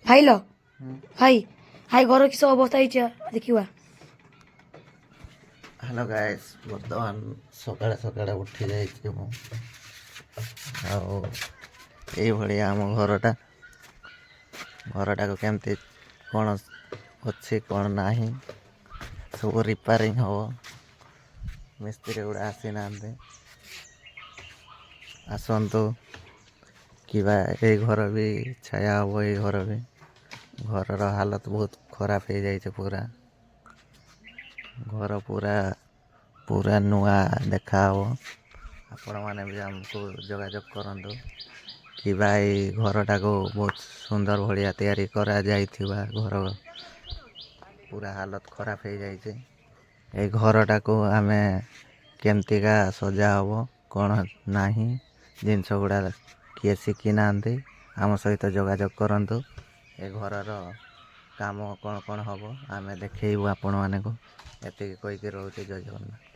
ଖାଇଲ ଭାଇ ଭାଇ ଘର କିସ ଅବସ୍ଥା ହେଇଛି ଦେଖିବା। ହ୍ୟାଲୋ ଗାଇସ୍, ବର୍ତ୍ତମାନ ସକାଳେ ସକାଳେ ଉଠି ଯାଇଛି ମୁଁ। ଆଉ ଏଇଭଳିଆ ଆମ ଘରଟାକୁ କେମିତି କ'ଣ ଅଛି କ'ଣ ନାହିଁ ସବୁ ରିପାରିଂ ହେବ। ମିସ୍ତ୍ରୀ ଗୁଡ଼ା ଆସିନାହାନ୍ତି, ଆସନ୍ତୁ। କିବା ଏଇ ଘର ବି ଛାୟା ହେବ। ଏଇ ଘର ବି, ଘରର ହାଲତ ବହୁତ ଖରାପ ହେଇଯାଇଛି। ଘର ପୁରା ନୂଆ ଦେଖାହେବ। ଆପଣମାନେ ବି ଆମକୁ ଯୋଗାଯୋଗ କରନ୍ତୁ। କିବା ଏଇ ଘରଟାକୁ ବହୁତ ସୁନ୍ଦର ଭଳିଆ ତିଆରି କରାଯାଇଥିବା ଘର ପୁରା ହାଲତ ଖରାପ ହେଇଯାଇଛି। ଏଇ ଘରଟାକୁ ଆମେ କେମିତିକା ସଜା ହେବ କ'ଣ ନାହିଁ, ଜିନିଷ ଗୁଡ଼ା କିଏ ଶିଖିନାହାନ୍ତି, ଆମ ସହିତ ଯୋଗାଯୋଗ କରନ୍ତୁ। ଏ ଘରର କାମ କ'ଣ କ'ଣ ହେବ ଆମେ ଦେଖେଇବୁ ଆପଣମାନଙ୍କୁ। ଏତିକି କହିକି ରହୁଛି। ଜୟ ଜଗନ୍ନାଥ।